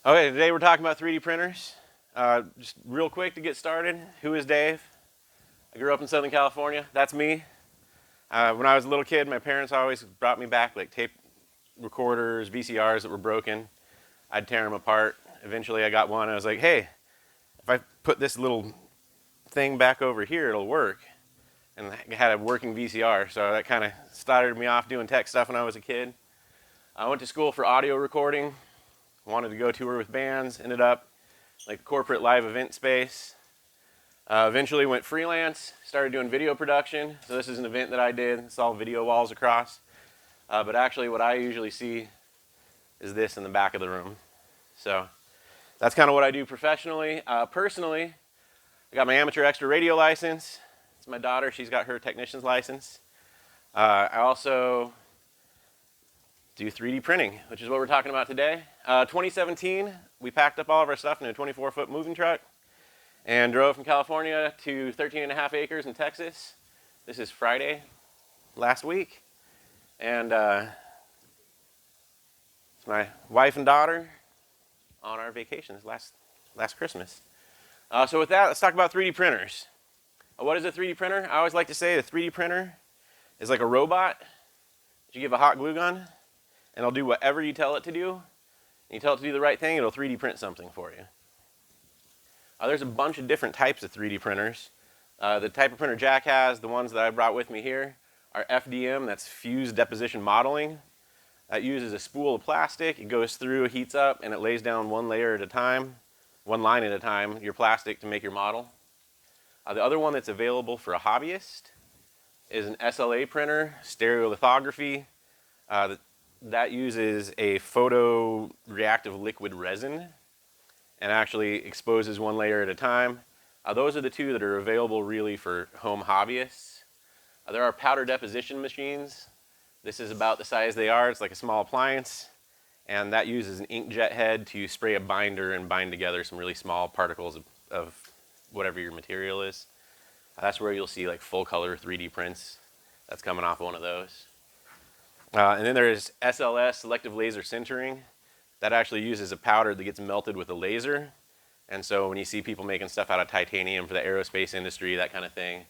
Okay, today we're talking about 3D printers. Just real quick to get started, who is Dave? I grew up in Southern California. That's me. When I was a little kid, my parents always brought me back like tape recorders, VCRs that were broken. I'd tear them apart. Eventually I got one. I was like, hey, if I put this little thing back over here, it'll work. And I had a working VCR, so that kind of started me off doing tech stuff when I was a kid. I went to school for audio recording. Wanted to go tour with bands, ended up like corporate live event space. Eventually went freelance, started doing video production. So this is an event that I did, it's all video walls across. But actually what I usually see is this in the back of the room. So that's kind of what I do professionally. Personally, I got my amateur extra radio license. It's my daughter, she's got her technician's license. I also do 3D printing, which is what we're talking about today. 2017, we packed up all of our stuff in a 24-foot moving truck and drove from California to 13.5 acres in Texas. This is Friday last week. And it's my wife and daughter on our vacations last Christmas. So with that, let's talk about 3D printers. What is a 3D printer? I always like to say a 3D printer is like a robot that you give a hot glue gun, and it'll do whatever you tell it to do. And you tell it to do the right thing, it'll 3D print something for you. There's a bunch of different types of 3D printers. The type of printer Jack has, the ones that I brought with me here, are FDM, that's fused deposition modeling. That uses a spool of plastic, it goes through, heats up, and it lays down one layer at a time, one line at a time, your plastic to make your model. The other one that's available for a hobbyist is an SLA printer, stereolithography. That uses a photoreactive liquid resin and actually exposes one layer at a time. Those are the two that are available really for home hobbyists. There are powder deposition machines. This is about the size they are. It's like a small appliance. And that uses an inkjet head to spray a binder and bind together some really small particles of whatever your material is. That's where you'll see like full color 3D prints. That's coming off one of those. And then there's SLS, selective laser sintering. That actually uses a powder that gets melted with a laser. And so when you see people making stuff out of titanium for the aerospace industry, that kind of thing,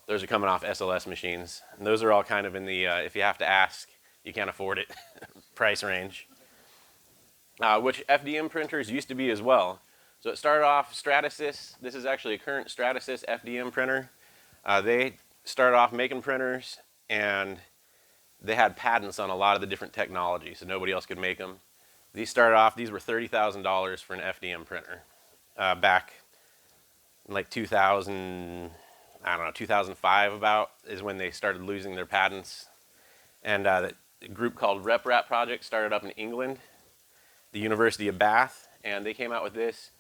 those are coming off SLS machines. And those are all kind of in the, if you have to ask, you can't afford it, price range. Which FDM printers used to be as well. So it started off Stratasys. This is actually a current Stratasys FDM printer. They started off making printers, and they had patents on a lot of the different technologies, so nobody else could make them. These started off, these were $30,000 for an FDM printer. Back in like 2005 about, is when they started losing their patents. And a group called RepRap Project started up in England, the University of Bath, and they came out with this.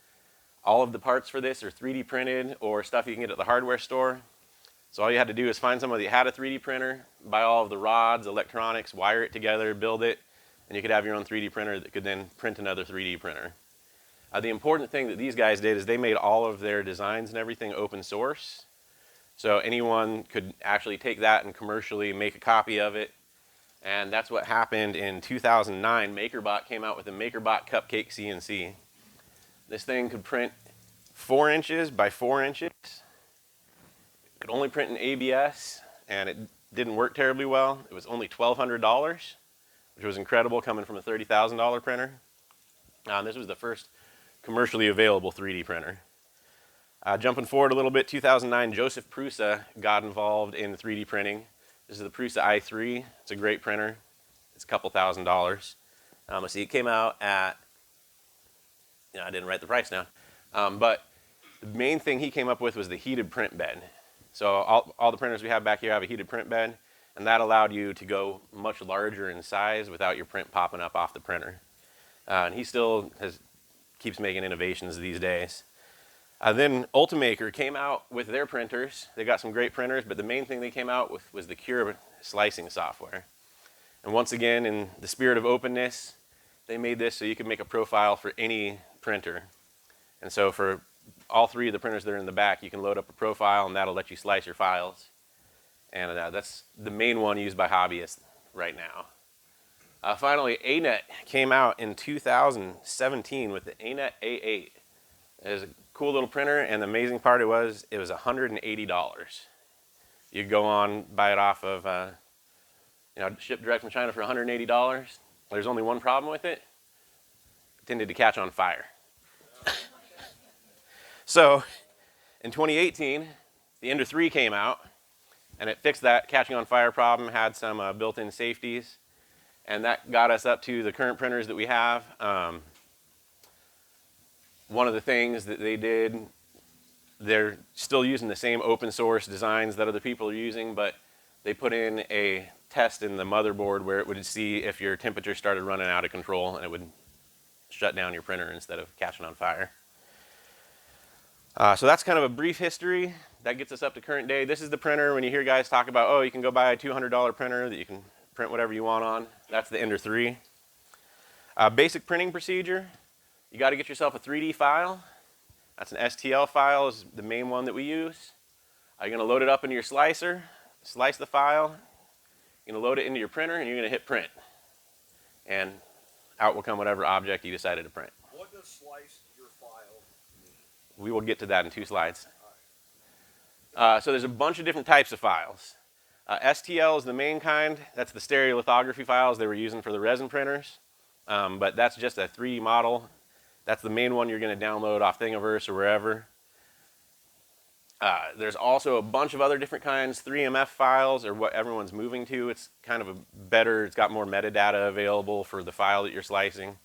All of the parts for this are 3D printed or stuff you can get at the hardware store. So all you had to do is find somebody that had a 3D printer, buy all of the rods, electronics, wire it together, build it, and you could have your own 3D printer that could then print another 3D printer. The important thing that these guys did is they made all of their designs and everything open source. So anyone could actually take that and commercially make a copy of it. And that's what happened in 2009. MakerBot came out with the MakerBot Cupcake CNC. This thing could print 4 inches by 4 inches. Could only print in ABS, and it didn't work terribly well. It was only $1,200, which was incredible coming from a $30,000 printer. This was the first commercially available 3D printer. Jumping forward a little bit, 2009, Joseph Prusa got involved in 3D printing. This is the Prusa i3. It's a great printer. It's a couple $1,000s. Let's see, it came out at, I didn't write the price down, but the main thing he came up with was the heated print bed. So all the printers we have back here have a heated print bed, and that allowed you to go much larger in size without your print popping up off the printer. And he still keeps making innovations these days. Then Ultimaker came out with their printers. They got some great printers, but the main thing they came out with was the Cure slicing software. And once again, in the spirit of openness, they made this so you could make a profile for any printer. And so for all 3 of the printers that are in the back, you can load up a profile, and that'll let you slice your files. And that's the main one used by hobbyists right now. Finally, ANET came out in 2017 with the ANET A8. It was a cool little printer, and the amazing part it was $180. You go on, buy it off of, shipped direct from China for $180. There's only one problem with it. It tended to catch on fire. So, in 2018, the Ender 3 came out, and it fixed that catching on fire problem, had some built-in safeties, and that got us up to the current printers that we have. One of the things that they did, they're still using the same open source designs that other people are using, but they put in a test in the motherboard where it would see if your temperature started running out of control, and it would shut down your printer instead of catching on fire. So that's kind of a brief history. That gets us up to current day. This is the printer when you hear guys talk about, oh, you can go buy a $200 printer that you can print whatever you want on. That's the Ender 3. Basic printing procedure. You got to get yourself a 3D file. That's an STL file is the main one that we use. You're going to load it up into your slicer, slice the file. You're going to load it into your printer, and you're going to hit print. And out will come whatever object you decided to print. What does slice your file mean? We will get to that in 2 slides. So there's a bunch of different types of files. STL is the main kind. That's the stereolithography files they were using for the resin printers. But that's just a 3D model. That's the main one you're going to download off Thingiverse or wherever. There's also a bunch of other different kinds. 3MF files are what everyone's moving to. It's kind of a better, it's got more metadata available for the file that you're slicing.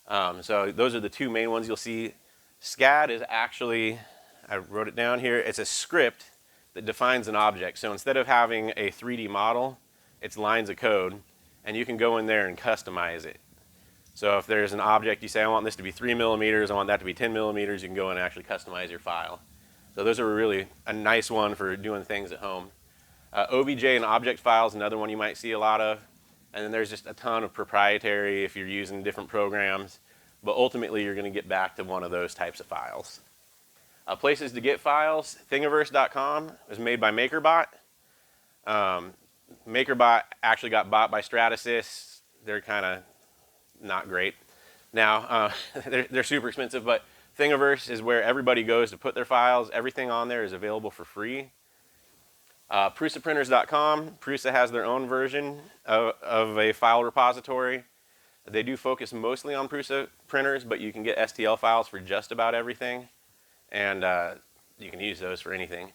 So those are the 2 main ones you'll see. SCAD is actually, I wrote it down here, it's a script that defines an object. So instead of having a 3D model, it's lines of code, and you can go in there and customize it. So if there's an object, you say, I want this to be 3 millimeters, I want that to be 10 millimeters, you can go in and actually customize your file. So those are really a nice one for doing things at home. OBJ and object files, another one you might see a lot of. And then there's just a ton of proprietary if you're using different programs. But ultimately, you're going to get back to one of those types of files. Places to get files, Thingiverse.com was made by MakerBot. MakerBot actually got bought by Stratasys. They're kind of not great. Now, they're super expensive, but Thingiverse is where everybody goes to put their files. Everything on there is available for free. PrusaPrinters.com. Prusa has their own version of a file repository. They do focus mostly on Prusa printers, but you can get STL files for just about everything, and you can use those for anything.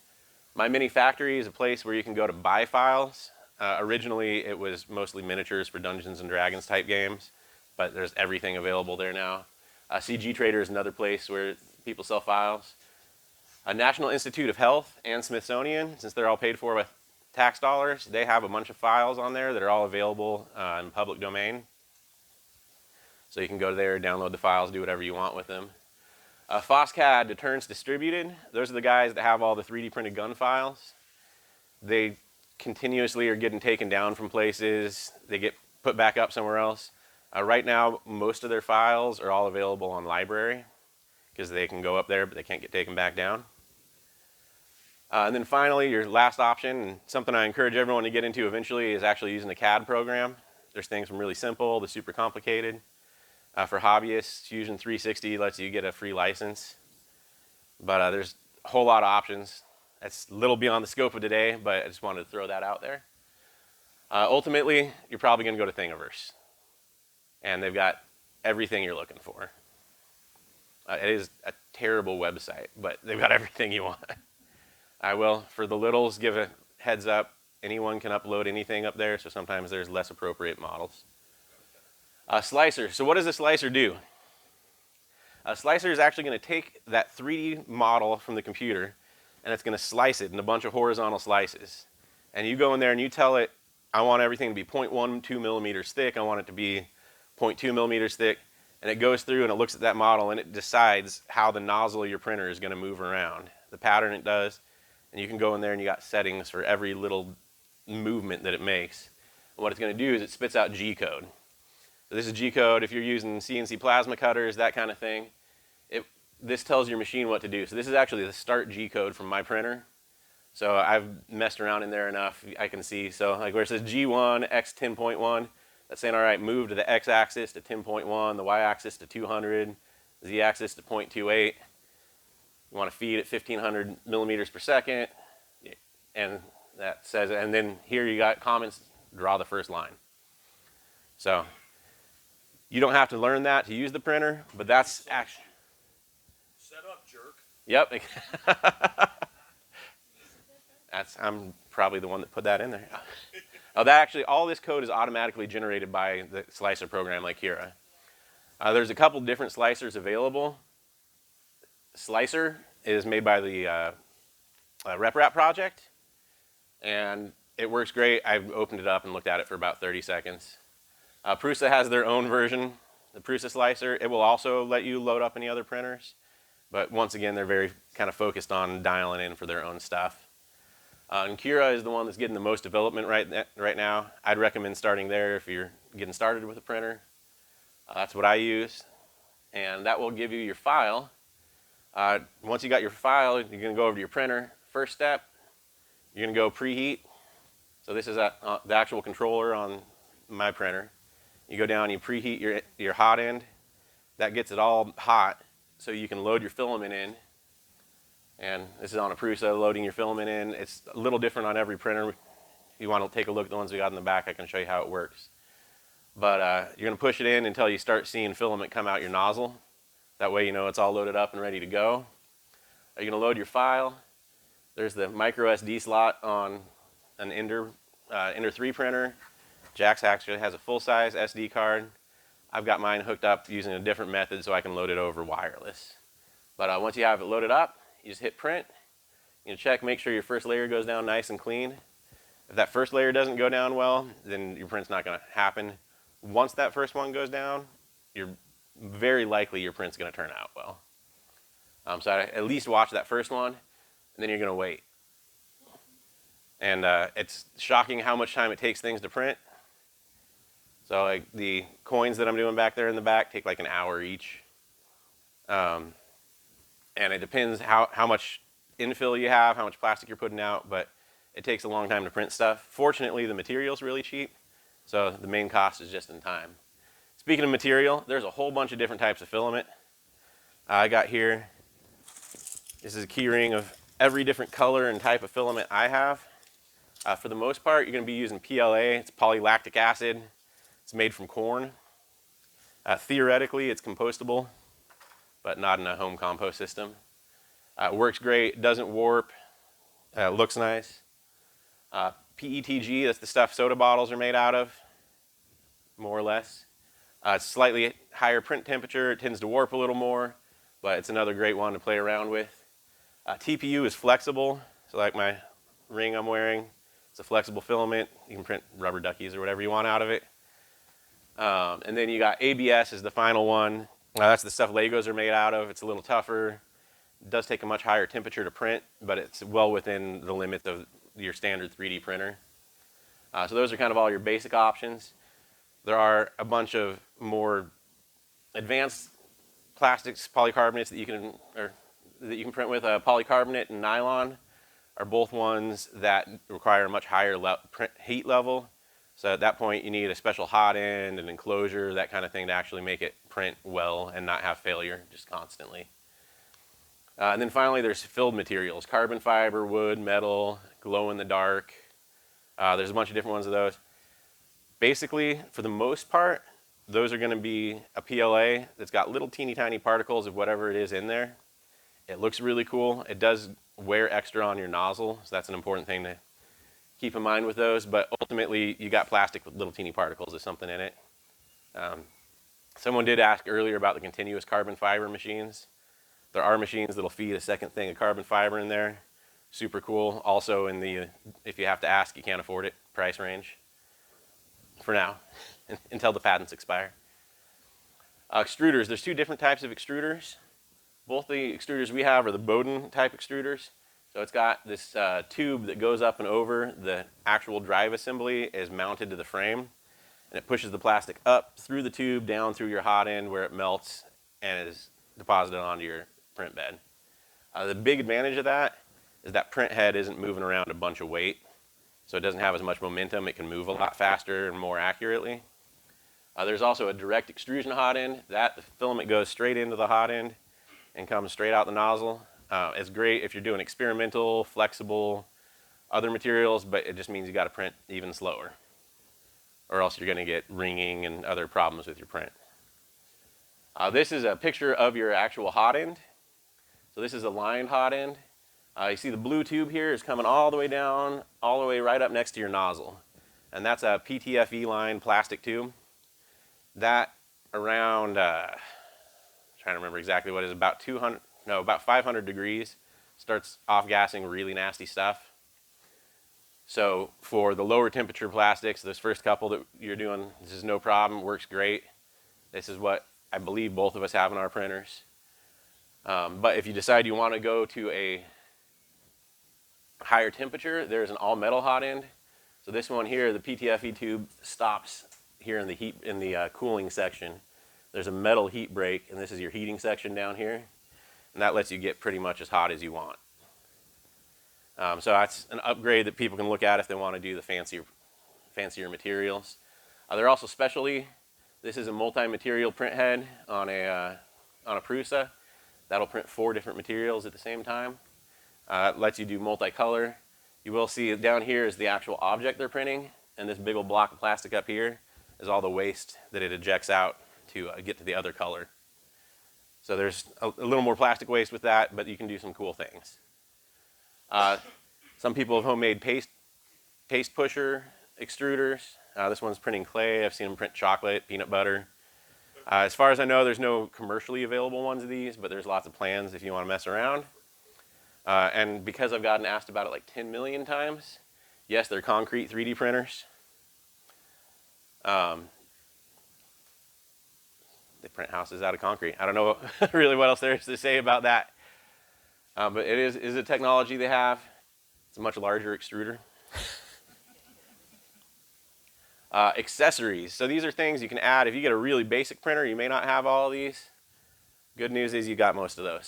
My Mini Factory is a place where you can go to buy files. Originally, it was mostly miniatures for Dungeons and Dragons type games, but there's everything available there now. CG Trader is another place where people sell files. National Institute of Health and Smithsonian, since they're all paid for with tax dollars, they have a bunch of files on there that are all available in public domain. So you can go there, download the files, do whatever you want with them. FOSCAD, Deterrence Distributed, those are the guys that have all the 3D printed gun files. They continuously are getting taken down from places. They get put back up somewhere else. Right now, most of their files are all available on library because they can go up there, but they can't get taken back down. And then finally, your last option, and something I encourage everyone to get into eventually, is actually using a CAD program. There's things from really simple to super complicated. For hobbyists, Fusion 360 lets you get a free license. But there's a whole lot of options. That's a little beyond the scope of today, but I just wanted to throw that out there. Ultimately, you're probably going to go to Thingiverse. And they've got everything you're looking for. It is a terrible website, but they've got everything you want. I will, for the littles, give a heads up. Anyone can upload anything up there, so sometimes there's less appropriate models. Slicer. So what does a slicer do? A slicer is actually going to take that 3D model from the computer, and it's going to slice it in a bunch of horizontal slices. And you go in there and you tell it, I want everything to be 0.12 millimeters thick. I want it to be 0.2 millimeters thick. And it goes through and it looks at that model and it decides how the nozzle of your printer is going to move around, the pattern it does. And you can go in there and you got settings for every little movement that it makes. And what it's going to do is it spits out G code. So this is G code if you're using CNC plasma cutters, that kind of thing. This tells your machine what to do. So this is actually the start G code from my printer. So I've messed around in there enough, I can see. So like where it says G1, X10.1, that's saying, all right, move to the x-axis to 10.1, the y-axis to 200, z-axis to 0.28. You want to feed at 1,500 millimeters per second, and that says, and then here you got comments, draw the first line. So you don't have to learn that to use the printer, but that's actually. Set up, jerk. Yep. I'm probably the one that put that in there. Oh, that actually, all this code is automatically generated by the slicer program like Kira. There's a couple different slicers available. Slicer is made by the RepRap project, and it works great. I've opened it up and looked at it for about 30 seconds. Prusa has their own version, the Prusa slicer. It will also let you load up any other printers, but once again, they're very kind of focused on dialing in for their own stuff. And Kira is the one that's getting the most development right now. I'd recommend starting there if you're getting started with a printer. That's what I use, and that will give you your file. Once you got your file, you're going to go over to your printer. First step, you're going to go preheat. So this is the actual controller on my printer. You go down, you preheat your hot end. That gets it all hot, so you can load your filament in. And this is on a Prusa, loading your filament in. It's a little different on every printer. If you want to take a look at the ones we got in the back, I can show you how it works. But you're going to push it in until you start seeing filament come out your nozzle. That way you know it's all loaded up and ready to go. You're going to load your file. There's the micro SD slot on an Ender 3 printer. Jax actually has a full-size SD card. I've got mine hooked up using a different method so I can load it over wireless. But once you have it loaded up, you just hit print. You check, make sure your first layer goes down nice and clean. If that first layer doesn't go down well, then your print's not going to happen. Once that first one goes down, you're very likely your print's going to turn out well. So at least watch that first one, and then you're going to wait. And it's shocking how much time it takes things to print. So like the coins that I'm doing back there in the back take like an hour each. And it depends how much infill you have, how much plastic you're putting out, but it takes a long time to print stuff. Fortunately, the material's really cheap, so the main cost is just in time. Speaking of material, there's a whole bunch of different types of filament. I got here, this is a key ring of every different color and type of filament I have. For the most part, you're going to be using PLA. It's polylactic acid. It's made from corn. Theoretically, it's compostable, but not in a home compost system. It works great, doesn't warp, looks nice. PETG, that's the stuff soda bottles are made out of, more or less. It's slightly higher print temperature, it tends to warp a little more, but it's another great one to play around with. TPU is flexible, so like my ring I'm wearing, it's a flexible filament. You can print rubber duckies or whatever you want out of it. And then you got ABS is the final one. That's the stuff Legos are made out of. It's a little tougher. It does take a much higher temperature to print, but it's well within the limits of your standard 3D printer. So those are kind of all your basic options. There are a bunch of more advanced plastics, polycarbonates that you can print with. Polycarbonate and nylon are both ones that require a much higher print heat level. So at that point, you need a special hot end, an enclosure, that kind of thing to actually make it print well and not have failure just constantly. And then finally, there's filled materials, carbon fiber, wood, metal, glow in the dark. There's a bunch of different ones of those. Basically, for the most part, those are going to be a PLA that's got little teeny tiny particles of whatever it is in there. It looks really cool. It does wear extra on your nozzle, so that's an important thing to keep in mind with those, but ultimately you got plastic with little teeny particles of something in it. Someone did ask earlier about the continuous carbon fiber machines. There are machines that'll feed a second thing of carbon fiber in there. Super cool. Also in the, if you have to ask, you can't afford it, price range. For now, until the patents expire. Extruders, there's two different types of extruders. Both the extruders we have are the Bowden type extruders. So it's got this tube that goes up and over. The actual drive assembly is mounted to the frame, and it pushes the plastic up through the tube, down through your hot end where it melts and is deposited onto your print bed. The big advantage of that is that print head isn't moving around a bunch of weight, so it doesn't have as much momentum. It can move a lot faster and more accurately. There's also a direct extrusion hot end. The filament goes straight into the hot end and comes straight out the nozzle. It's great if you're doing experimental, flexible, other materials, but it just means you got to print even slower, or else you're going to get ringing and other problems with your print. This is a picture of your actual hot end. So this is a lined hot end. You see the blue tube here is coming all the way down, all the way right up next to your nozzle. And that's a PTFE line plastic tube. That around, trying to remember exactly what it is, about 500 degrees starts off-gassing really nasty stuff. So for the lower temperature plastics, this first couple that you're doing, this is no problem, works great. This is what I believe both of us have in our printers. But if you decide you want to go to a higher temperature, there's an all-metal hot end. So this one here, the PTFE tube, stops here in the cooling section. There's a metal heat break, and this is your heating section down here. And that lets you get pretty much as hot as you want. So that's an upgrade that people can look at if they want to do the fancier materials. They're also specialty. This is a multi-material print head on a Prusa. That'll print 4 different materials at the same time. It lets you do multicolor. You will see down here is the actual object they're printing, and this big old block of plastic up here is all the waste that it ejects out to get to the other color. So there's a little more plastic waste with that, but you can do some cool things. Some people have homemade paste pusher extruders. This one's printing clay. I've seen them print chocolate, peanut butter. As far as I know, there's no commercially available ones of these, but there's lots of plans if you want to mess around. And because I've gotten asked about it like 10 million times, yes, they're concrete 3D printers. They print houses out of concrete. I don't know really what else there is to say about that. But it is a technology they have. It's a much larger extruder. Accessories. So these are things you can add. If you get a really basic printer, you may not have all of these. Good news is you got most of those.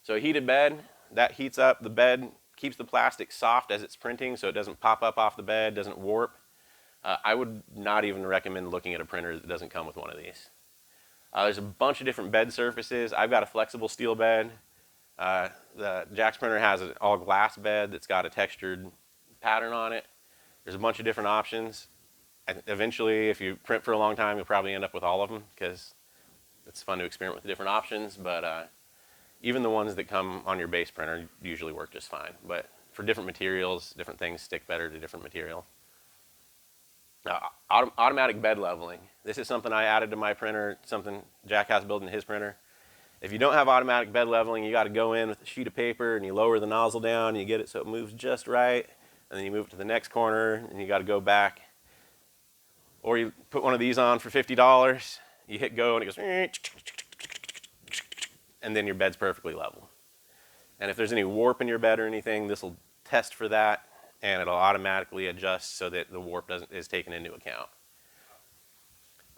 So a heated bed, that heats up the bed, keeps the plastic soft as it's printing so it doesn't pop up off the bed, doesn't warp. I would not even recommend looking at a printer that doesn't come with one of these. There's a bunch of different bed surfaces. I've got a flexible steel bed. The Jack's printer has an all glass bed that's got a textured pattern on it. There's a bunch of different options. Eventually, if you print for a long time, you'll probably end up with all of them because it's fun to experiment with different options. But even the ones that come on your base printer usually work just fine. But for different materials, different things stick better to different material. Automatic bed leveling. This is something I added to my printer, something Jack has built in his printer. If you don't have automatic bed leveling, you got to go in with a sheet of paper and you lower the nozzle down and you get it so it moves just right, and then you move it to the next corner and you got to go back. Or you put one of these on for $50, you hit go and it goes, and then your bed's perfectly level. And if there's any warp in your bed or anything, this will test for that and it'll automatically adjust so that the warp is taken into account.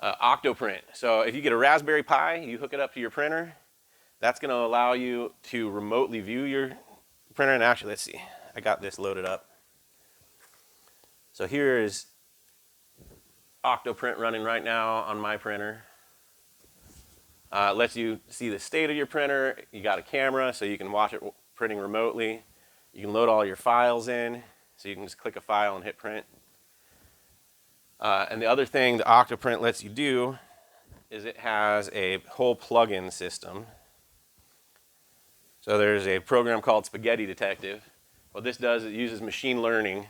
Octoprint. So if you get a Raspberry Pi, you hook it up to your printer, that's going to allow you to remotely view your printer. And actually, let's see, I got this loaded up. So here is Octoprint running right now on my printer. It lets you see the state of your printer. You got a camera so you can watch it printing remotely. You can load all your files in, so you can just click a file and hit print. And the other thing the Octoprint lets you do is it has a whole plug-in system. So there's a program called Spaghetti Detective. What this does, it uses machine learning,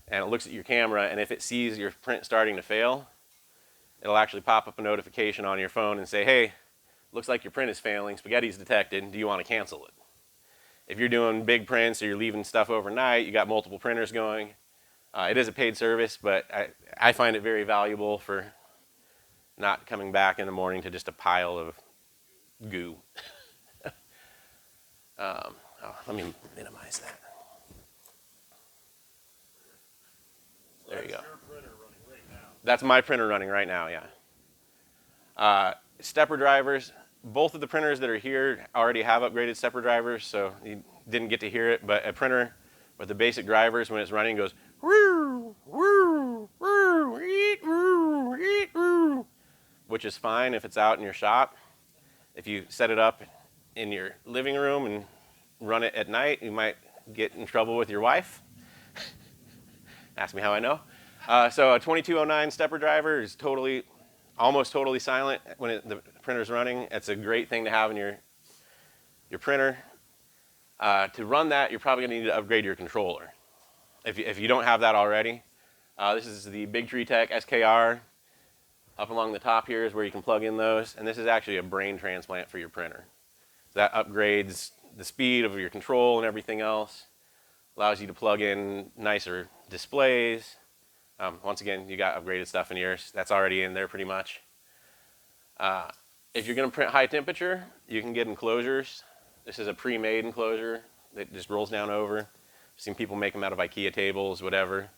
and it looks at your camera, and if it sees your print starting to fail, it'll actually pop up a notification on your phone and say, hey, looks like your print is failing, spaghetti's detected, do you want to cancel it? If you're doing big prints or you're leaving stuff overnight, you got multiple printers going, it is a paid service, but I find it very valuable for not coming back in the morning to just a pile of goo. Let me minimize that. There you go. Your printer running right now. That's my printer running right now, yeah. Stepper drivers. Both of the printers that are here already have upgraded stepper drivers, so you didn't get to hear it, but a printer with the basic drivers, when it's running, goes woo, woo, woo, eat, woo, eat, woo. which is fine if it's out in your shop. If you set it up in your living room and run it at night, you might get in trouble with your wife. Ask me how I know. So a 2209 stepper driver is almost totally silent when the printer's running. It's a great thing to have in your printer. To run that, you're probably going to need to upgrade your controller. If you don't have that already, this is the Big Tree Tech SKR. Up along the top here is where you can plug in those, and this is actually a brain transplant for your printer. So that upgrades the speed of your control and everything else, allows you to plug in nicer displays. Once again, you got upgraded stuff in yours. That's already in there pretty much. If you're going to print high temperature, you can get enclosures. This is a pre-made enclosure that just rolls down over. I've seen people make them out of IKEA tables, whatever.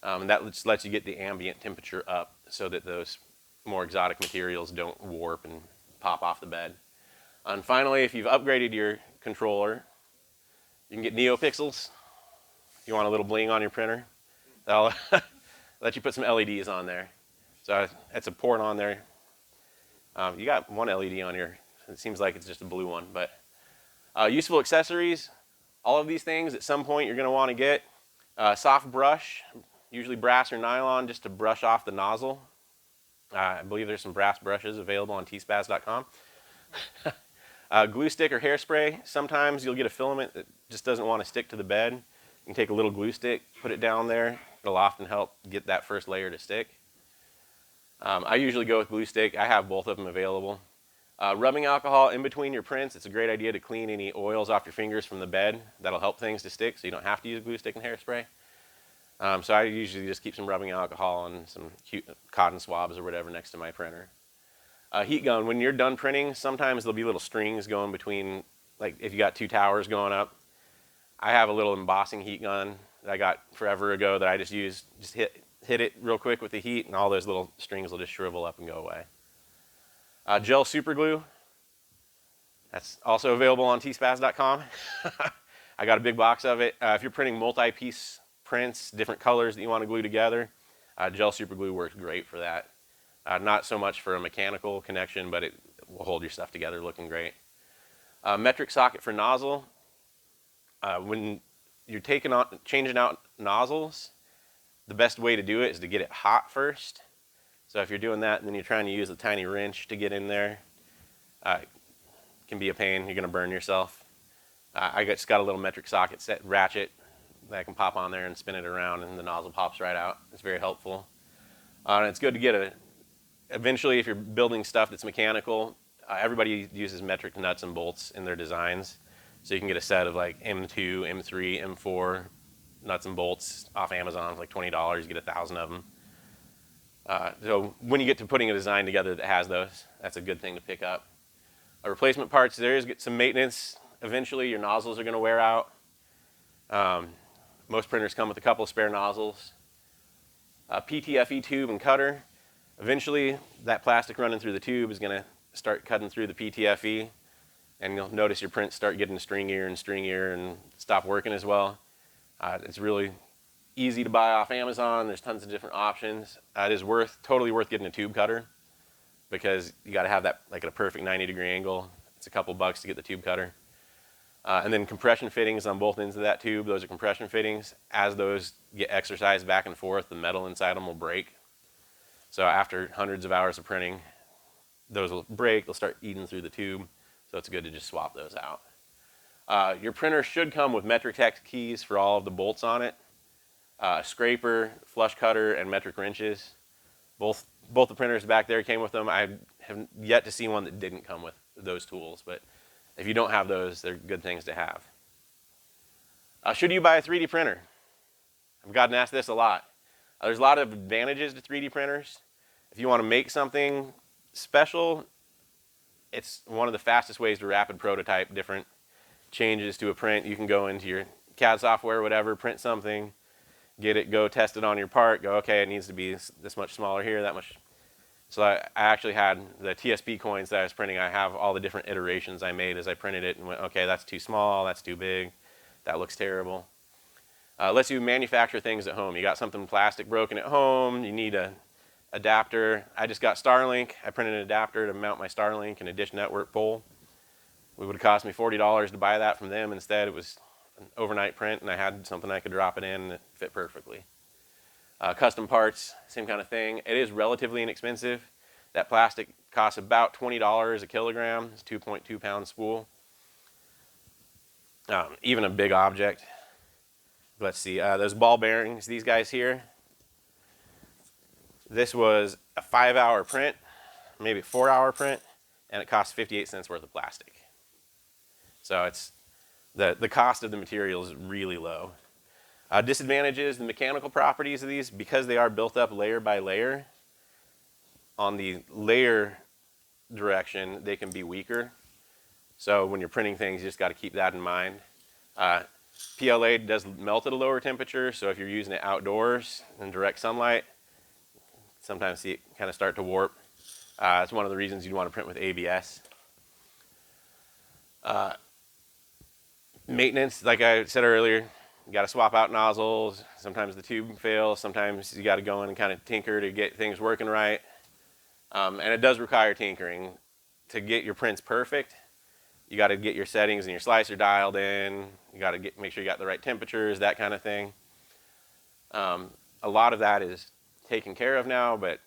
And that just lets you get the ambient temperature up so that those more exotic materials don't warp and pop off the bed. And finally, if you've upgraded your controller, you can get NeoPixels. If you want a little bling on your printer, they'll let you put some LEDs on there. So that's a port on there. You got one LED on here. It seems like it's just a blue one. But useful accessories, all of these things at some point you're going to want to get. Soft brush, usually brass or nylon, just to brush off the nozzle. I believe there's some brass brushes available on tspaz.com. Glue stick or hairspray. Sometimes you'll get a filament that just doesn't want to stick to the bed. You can take a little glue stick, put it down there. It'll often help get that first layer to stick. I usually go with glue stick. I have both of them available. Rubbing alcohol in between your prints. It's a great idea to clean any oils off your fingers from the bed. That'll help things to stick so you don't have to use glue stick and hairspray. So I usually just keep some rubbing alcohol and some cute cotton swabs or whatever next to my printer. Heat gun. When you're done printing, sometimes there'll be little strings going between, like if you got two towers going up. I have a little embossing heat gun that I got forever ago that I just use. Just hit it real quick with the heat, and all those little strings will just shrivel up and go away. Gel super glue. That's also available on tspaz.com. I got a big box of it. If you're printing multi-piece prints, different colors that you want to glue together, gel super glue works great for that. Not so much for a mechanical connection, but it will hold your stuff together looking great. Metric socket for nozzle. When you're changing out nozzles, the best way to do it is to get it hot first. So if you're doing that and then you're trying to use a tiny wrench to get in there, it can be a pain. You're going to burn yourself. I just got a little metric socket set ratchet that I can pop on there and spin it around, and the nozzle pops right out. It's very helpful. And it's good to get eventually if you're building stuff that's mechanical, everybody uses metric nuts and bolts in their designs. So you can get a set of like M2, M3, M4 nuts and bolts off Amazon for like $20. You get 1,000 of them. So when you get to putting a design together that has those, that's a good thing to pick up. Replacement parts, there is some maintenance. Eventually your nozzles are going to wear out. Most printers come with a couple of spare nozzles. PTFE tube and cutter. Eventually that plastic running through the tube is going to start cutting through the PTFE, and you'll notice your prints start getting stringier and stop working as well. It's really easy to buy off Amazon. There's tons of different options. It is totally worth getting a tube cutter because you got to have that like at a perfect 90-degree angle. It's a couple bucks to get the tube cutter. And then compression fittings on both ends of that tube. Those are compression fittings. As those get exercised back and forth, the metal inside them will break. So after hundreds of hours of printing, those will break. They'll start eating through the tube. So it's good to just swap those out. Your printer should come with metric hex keys for all of the bolts on it. Scraper, flush cutter, and metric wrenches. Both the printers back there came with them. I have yet to see one that didn't come with those tools, but if you don't have those, they're good things to have. Should you buy a 3D printer? I've gotten asked this a lot. There's a lot of advantages to 3D printers. If you want to make something special, it's one of the fastest ways to rapid prototype different changes to a print. You can go into your CAD software, whatever, print something, get it, go test it on your part, go, okay, it needs to be this much smaller here, that much. So I actually had the TSP coins that I was printing. I have all the different iterations I made as I printed it and went, okay, that's too small, that's too big, that looks terrible. Lets you manufacture things at home. You got something plastic broken at home, you need a adapter. I just got Starlink. I printed an adapter to mount my Starlink and a Dish Network pole. It would have cost me $40 to buy that from them. Instead, it was an overnight print, and I had something I could drop it in, and it fit perfectly. Custom parts, same kind of thing. It is relatively inexpensive. That plastic costs about $20 a kilogram. It's 2.2 pound spool. Even a big object. Let's see, those ball bearings, these guys here. This was a 5-hour print, maybe a 4-hour print, and it cost 58 cents worth of plastic. So it's the cost of the material is really low. Disadvantages, the mechanical properties of these, because they are built up layer by layer, on the layer direction, they can be weaker. So when you're printing things, you just got to keep that in mind. PLA does melt at a lower temperature, so if you're using it outdoors in direct sunlight, sometimes see it kind of start to warp. It's one of the reasons you'd want to print with ABS. Maintenance, like I said earlier, you got to swap out nozzles. Sometimes the tube fails. Sometimes you got to go in and kind of tinker to get things working right. And it does require tinkering. To get your prints perfect, you got to get your settings and your slicer dialed in. You got to make sure you got the right temperatures, that kind of thing. A lot of that is taken care of now, but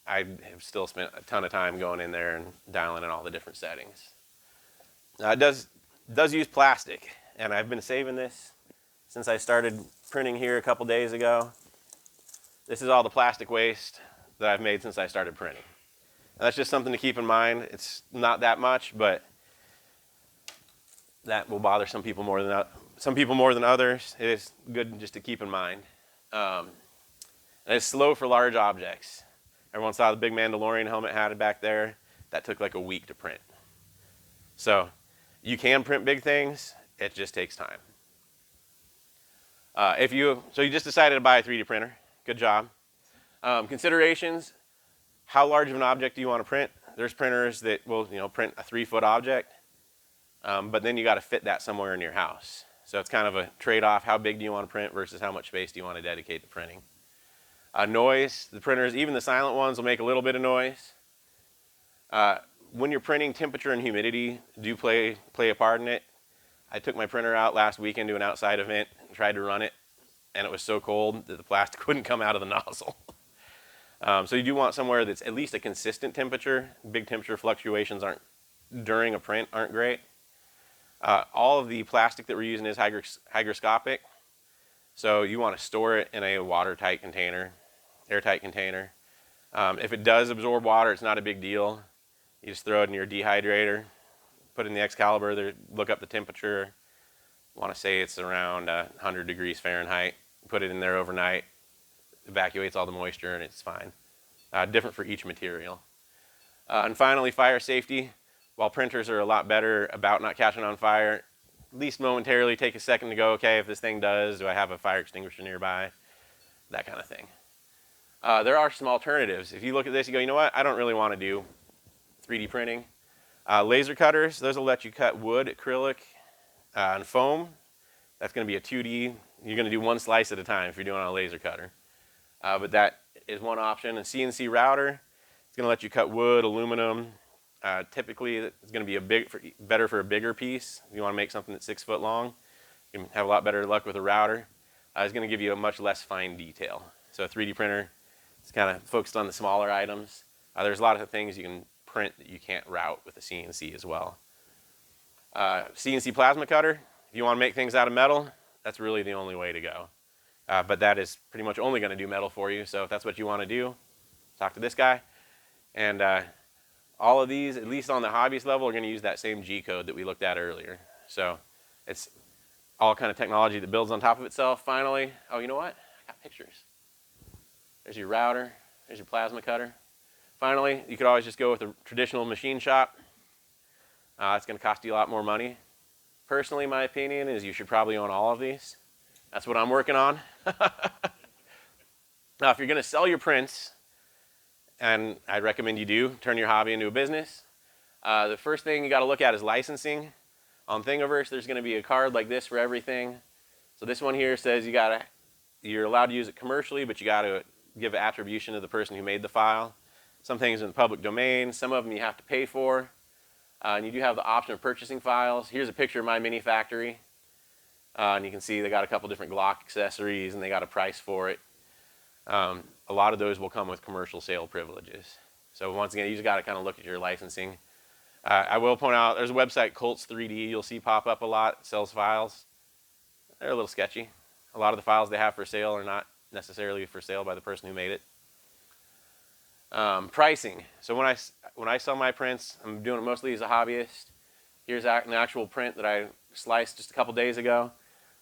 I have still spent a ton of time going in there and dialing in all the different settings. It does use plastic, and I've been saving this since I started printing here a couple days ago. This is all the plastic waste that I've made since I started printing. And that's just something to keep in mind. It's not that much, but that will bother some people more than others. It is good just to keep in mind. And it's slow for large objects. Everyone saw the big Mandalorian helmet I had back there. That took like a week to print. So you can print big things. It just takes time. So you just decided to buy a 3D printer. Good job. Considerations: how large of an object do you want to print? There's printers that will, print a 3-foot object, but then you got to fit that somewhere in your house. So it's kind of a trade-off. How big do you want to print versus how much space do you want to dedicate to printing? Noise. The printers, even the silent ones, will make a little bit of noise. When you're printing, temperature and humidity do play a part in it. I took my printer out last weekend to an outside event and tried to run it, and it was so cold that the plastic wouldn't come out of the nozzle. So you do want somewhere that's at least a consistent temperature. Big temperature fluctuations during a print aren't great. All of the plastic that we're using is hygroscopic, so you want to store it in a watertight container, airtight container. If it does absorb water, it's not a big deal. You just throw it in your dehydrator, put it in the Excalibur there, look up the temperature. I want to say it's around 100 degrees Fahrenheit. Put it in there overnight, evacuates all the moisture, and it's fine. Different for each material. And finally, fire safety. While printers are a lot better about not catching on fire, at least momentarily take a second to go, okay, if this thing does, do I have a fire extinguisher nearby? That kind of thing. There are some alternatives. If you look at this, you go, you know what, I don't really want to do 3D printing. Laser cutters, those will let you cut wood, acrylic, and foam. That's going to be a 2D. You're going to do one slice at a time if you're doing it on a laser cutter. But that is one option. A CNC router, it's going to let you cut wood, aluminum. Typically, it's going to be better for a bigger piece. If you want to make something that's 6 foot long, you can have a lot better luck with a router. It's going to give you a much less fine detail. So a 3D printer is kind of focused on the smaller items. There's a lot of things you can print that you can't route with a CNC as well. CNC plasma cutter, if you want to make things out of metal, that's really the only way to go. But that is pretty much only going to do metal for you. So if that's what you want to do, talk to this guy. And all of these, at least on the hobbyist level, are going to use that same G code that we looked at earlier. So it's all kind of technology that builds on top of itself. Finally, oh, you know what? I got pictures. There's your router. There's your plasma cutter. Finally, you could always just go with a traditional machine shop. It's going to cost you a lot more money. Personally, my opinion is you should probably own all of these. That's what I'm working on. Now, if you're going to sell your prints, and I'd recommend you do, turn your hobby into a business, the first thing you got to look at is licensing. On Thingiverse, there's going to be a card like this for everything. So this one here says you're allowed to use it commercially, but you got to give attribution to the person who made the file. Some things are in the public domain. Some of them you have to pay for. And you do have the option of purchasing files. Here's a picture of my mini factory. And you can see they got a couple different Glock accessories and they got a price for it. A lot of those will come with commercial sale privileges. So once again, you just got to kind of look at your licensing. I will point out there's a website, Colts 3D, you'll see pop up a lot, sells files. They're a little sketchy. A lot of the files they have for sale are not necessarily for sale by the person who made it. Pricing. So when I sell my prints, I'm doing it mostly as a hobbyist. Here's an actual print that I sliced just a couple days ago.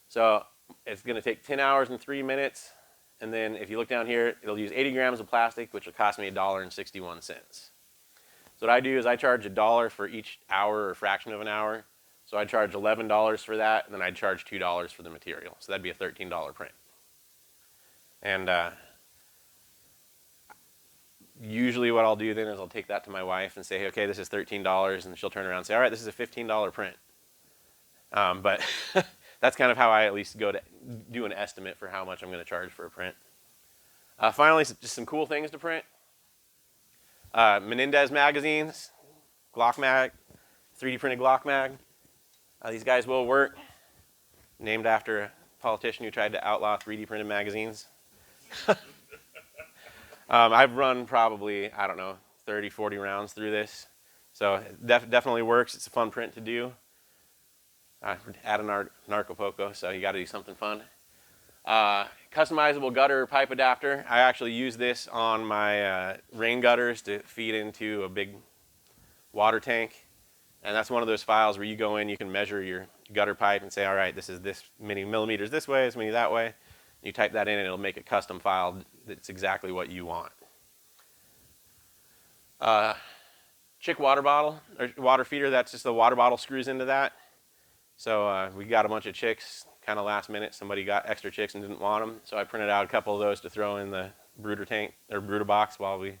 So it's going to take 10 hours and 3 minutes. And then if you look down here, it'll use 80 grams of plastic, which will cost me $1.61. So what I do is I charge $1 for each hour or fraction of an hour. So I'd charge $11 for that, and then I'd charge $2 for the material. So that'd be a $13 print. And usually what I'll do then is I'll take that to my wife and say, hey, okay, this is $13, and she'll turn around and say, all right, this is a $15 print. But that's kind of how I at least go to do an estimate for how much I'm going to charge for a print. Finally, just some cool things to print. Menendez magazines, Glock mag, 3D printed Glock mag. These guys will work. Named after a politician who tried to outlaw 3D printed magazines. I've run probably, I don't know, 30, 40 rounds through this. So it definitely works. It's a fun print to do. At Anarchopulco, so you got to do something fun. Customizable gutter pipe adapter. I actually use this on my rain gutters to feed into a big water tank. And that's one of those files where you go in, you can measure your gutter pipe and say, all right, this is this many millimeters this way, this many that way. You type that in and it'll make a custom file that's exactly what you want. Chick water bottle, or water feeder, that's just the water bottle screws into that. So we got a bunch of chicks, kind of last minute. Somebody got extra chicks and didn't want them. So I printed out a couple of those to throw in the brooder tank, or brooder box while we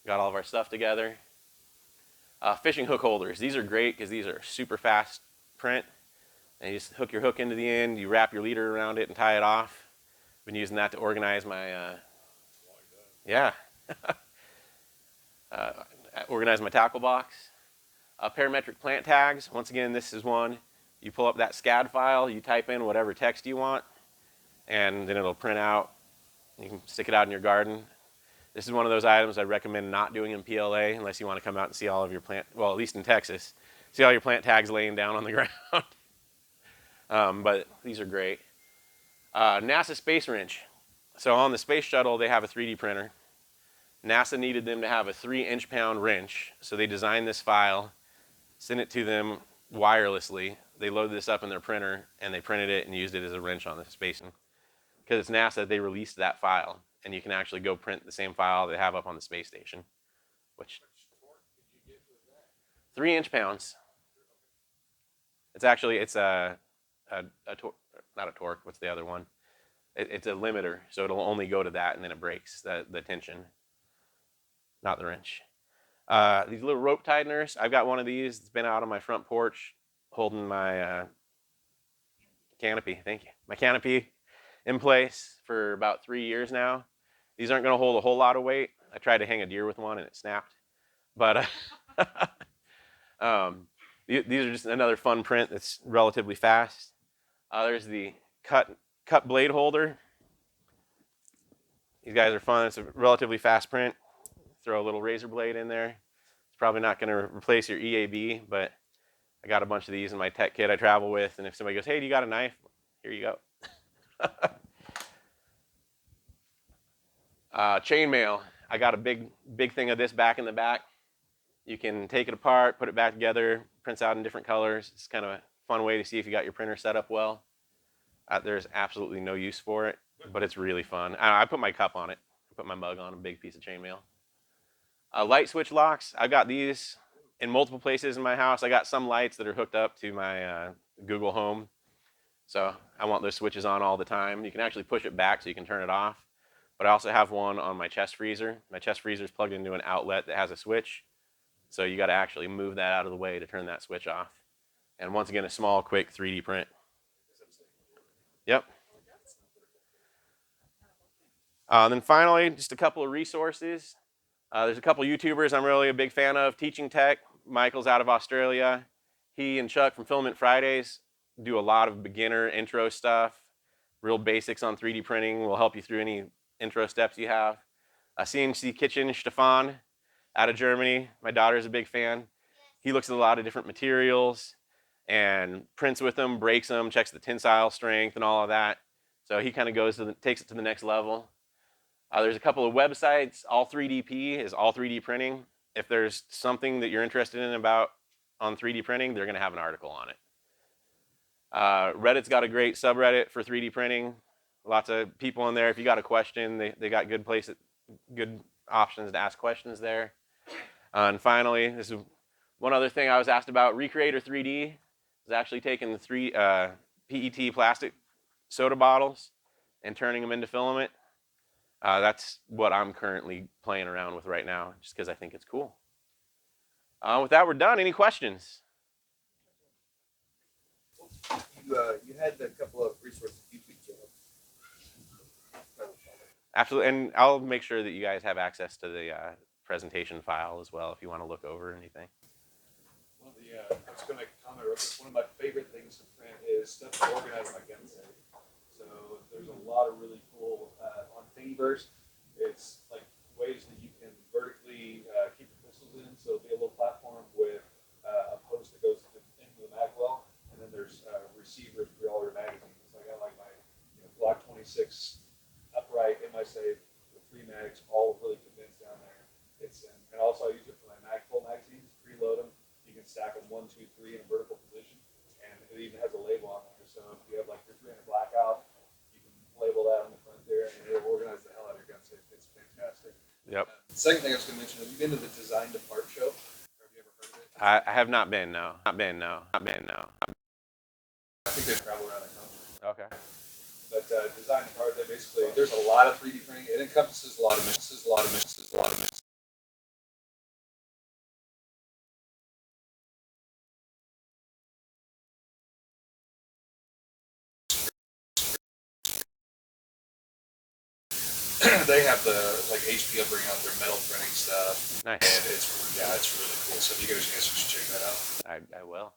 got all of our stuff together. Fishing hook holders. These are great because these are super fast print. And you just hook your hook into the end, you wrap your leader around it and tie it off. Been using that to organize my, organize my tackle box. Parametric plant tags. Once again, this is one. You pull up that SCAD file, you type in whatever text you want, and then it'll print out. You can stick it out in your garden. This is one of those items I recommend not doing in PLA unless you want to come out and see all of your plant, well, at least in Texas, see all your plant tags laying down on the ground. But these are great. NASA Space Wrench. So on the space shuttle, they have a 3D printer. NASA needed them to have a 3-inch-pound wrench, so they designed this file, sent it to them wirelessly. They loaded this up in their printer, and they printed it and used it as a wrench on the space. Because it's NASA, they released that file, and you can actually go print the same file they have up on the space station. Which 3-inch-pounds. It's actually, it's not a torque, what's the other one? It's a limiter, so it'll only go to that, and then it breaks the tension, not the wrench. These little rope tighteners, I've got one of these. It's been out on my front porch holding my canopy, thank you. My canopy in place for about 3 years now. These aren't going to hold a whole lot of weight. I tried to hang a deer with one and it snapped. But these are just another fun print that's relatively fast. There's the cut blade holder. These guys are fun. It's a relatively fast print. Throw a little razor blade in there. It's probably not going to replace your EAB, but I got a bunch of these in my tech kit I travel with, and if somebody goes, hey, do you got a knife? Here you go. Chainmail. I got a big thing of this back in the back. You can take it apart, put it back together, prints out in different colors. It's kind of a fun way to see if you got your printer set up well. There's absolutely no use for it, but it's really fun. I put my cup on it. I put my mug on a big piece of chainmail. Light switch locks. I've got these in multiple places in my house. I got some lights that are hooked up to my Google Home. So I want those switches on all the time. You can actually push it back so you can turn it off. But I also have one on my chest freezer. My chest freezer is plugged into an outlet that has a switch. So you got to actually move that out of the way to turn that switch off. And once again, a small, quick 3D print. Yep. Then finally, just a couple of resources. There's a couple YouTubers I'm really a big fan of. Teaching Tech, Michael's out of Australia. He and Chuck from Filament Fridays do a lot of beginner intro stuff. Real basics on 3D printing will help you through any intro steps you have. CNC Kitchen, Stefan, out of Germany. My daughter's a big fan. He looks at a lot of different materials and prints with them, breaks them, checks the tensile strength and all of that. So he kind of takes it to the next level. There's a couple of websites. All3DP is all 3D printing. If there's something that you're interested in about on 3D printing, they're going to have an article on it. Reddit's got a great subreddit for 3D printing. Lots of people in there. If you got a question, they got good options to ask questions there. And finally, this is one other thing I was asked about. Recreator 3D is actually taking the PET plastic soda bottles and turning them into filament. That's what I'm currently playing around with right now, just because I think it's cool. With that, we're done. Any questions? You had a couple of resources you could give. Absolutely, and I'll make sure that you guys have access to the presentation file as well if you want to look over anything. One of the, I was going to comment real quick. One of my favorite things to print is stuff to organize my gun safe. So there's a lot of really cool on Thingiverse. It's like ways that you can vertically keep your pistols in. So it'll be a little platform with a post that goes into the mag well, and then there's receivers for all your magazines. So I got like my Glock 26 upright in my safe with 3 mags, all really condensed down there. And also I use it for my full magazines, preload them. You can stack them 1, 2, 3 in a vertical position, and it even has a label on there. So if you have like your 300 blackout, you can label that on the front there, and it'll organize the hell out of your gun safe. It's fantastic. Yep. The second thing I was going to mention, have you been to the Design to Part show? Have you ever heard of it? I have not been, no. I think they travel around the country. Okay. But Design to Part, there's a lot of 3D printing. It encompasses a lot of mixes. They have the HP will bring out their metal printing stuff. Nice. And it's really cool. So if you get a chance, you should check that out. I will.